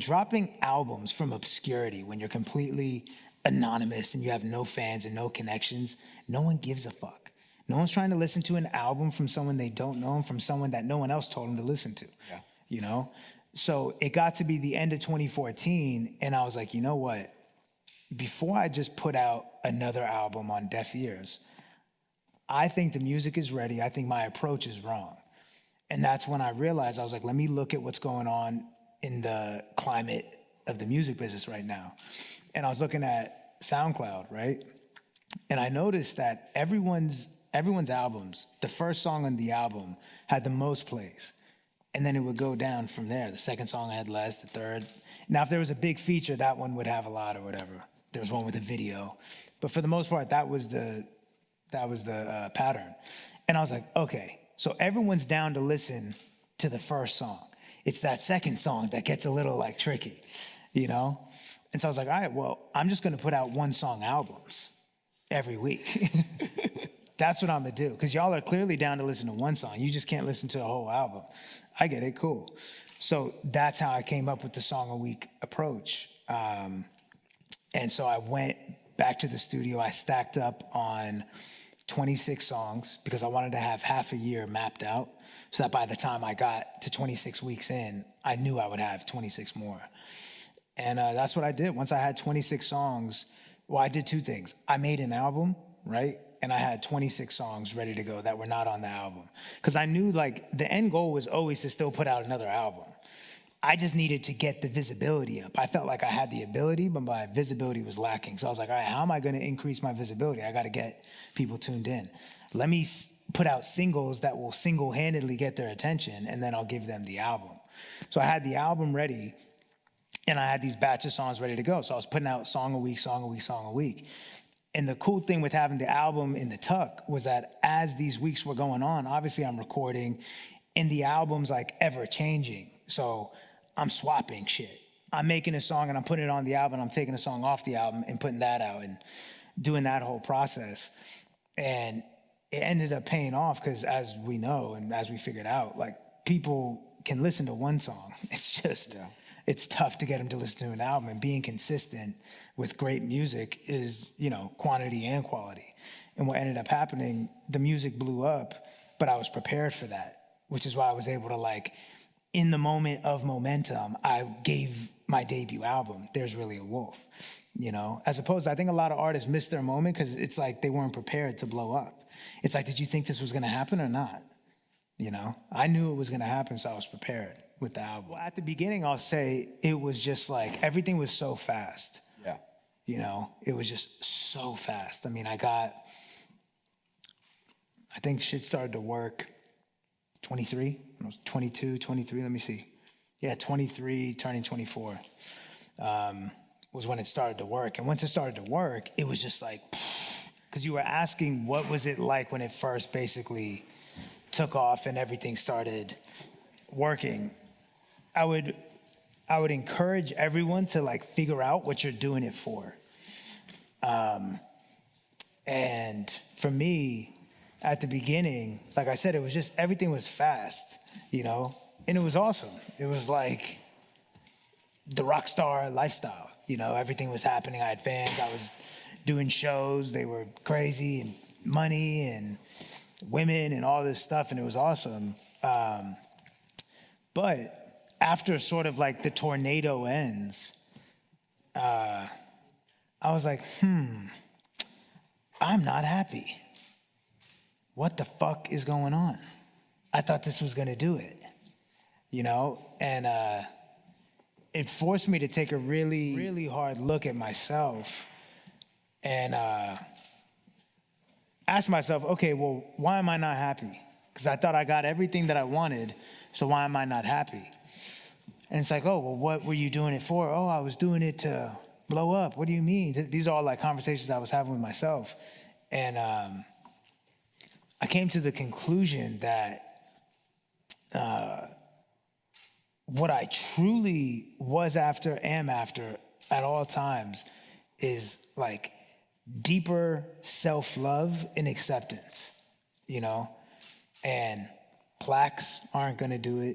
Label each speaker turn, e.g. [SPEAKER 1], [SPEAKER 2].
[SPEAKER 1] Dropping albums from obscurity when you're completely anonymous and you have no fans and no connections, no one gives a fuck. No one's trying to listen to an album from someone they don't know and from someone that no one else told them to listen to.
[SPEAKER 2] Yeah.
[SPEAKER 1] You know? So it got to be the end of 2014, and I was like, you know what? Before I just put out another album on deaf ears, I think the music is ready. I think my approach is wrong. And that's when I realized, I was like, let me look at what's going on in the climate of the music business right now. And I was looking at SoundCloud, right? And I noticed that everyone's albums, the first song on the album had the most plays. And then it would go down from there. The second song had less, the third. Now, if there was a big feature, that one would have a lot or whatever. There was one with a video. But for the most part, that was the pattern. And I was like, okay, so everyone's down to listen to the first song. It's that second song that gets a little like tricky, you know? And so I was like, all right, well, I'm just gonna put out one song albums every week. That's what I'm gonna do. Because y'all are clearly down to listen to one song. You just can't listen to a whole album. I get it, cool. So that's how I came up with the song a week approach. And so I went back to the studio. I stacked up on 26 songs because I wanted to have half a year mapped out so that by the time I got to 26 weeks in, I knew I would have 26 more. And that's what I did. Once I had 26 songs, well, I did two things. I made an album, right? And I had 26 songs ready to go that were not on the album. Because I knew like the end goal was always to still put out another album. I just needed to get the visibility up. I felt like I had the ability, but my visibility was lacking. So I was like, all right, how am I going to increase my visibility? I got to get people tuned in. Let me put out singles that will single-handedly get their attention, and then I'll give them the album. So I had the album ready, and I had these batch of songs ready to go. So I was putting out song a week, song a week, song a week. And the cool thing with having the album in the tuck was that as these weeks were going on, obviously I'm recording, and the album's like ever-changing. So I'm swapping shit. I'm making a song and I'm putting it on the album. I'm taking a song off the album and putting that out and doing that whole process. And it ended up paying off because as we know and as we figured out, like people can listen to one song. It's just, it's tough to get them to listen to an album. And being consistent with great music is, you know, quantity and quality. And what ended up happening, the music blew up, but I was prepared for that, which is why I was able to like, in the moment of momentum, I gave my debut album, There's Really a Wolf, you know? As opposed to, I think a lot of artists miss their moment because it's like they weren't prepared to blow up. It's like, did you think this was gonna happen or not? You know? I knew it was gonna happen, so I was prepared with the album. At the beginning, I'll say it was just like, everything was so fast.
[SPEAKER 2] Yeah.
[SPEAKER 1] You know? It was just so fast. I mean, I think shit started to work 23, I was 22, 23, let me see. Yeah, 23, turning 24 was when it started to work. And once it started to work, it was just like, because you were asking what was it like when it first basically took off and everything started working. I would encourage everyone to like figure out what you're doing it for. And for me, at the beginning, like I said, it was just, everything was fast, you know? And it was awesome. It was like the rock star lifestyle, you know? Everything was happening. I had fans. I was doing shows. They were crazy, and money and women and all this stuff, and it was awesome. But after sort of like the tornado ends, I was like, I'm not happy. What the fuck is going on? I thought this was gonna do it, you know? And it forced me to take a really, really hard look at myself and ask myself, okay, well, why am I not happy? Because I thought I got everything that I wanted, so why am I not happy? And it's like, oh, well, what were you doing it for? Oh, I was doing it to blow up. What do you mean? These are all like conversations I was having with myself. And I came to the conclusion that what I truly was after, am after at all times is like deeper self-love and acceptance, you know? And plaques aren't gonna do it.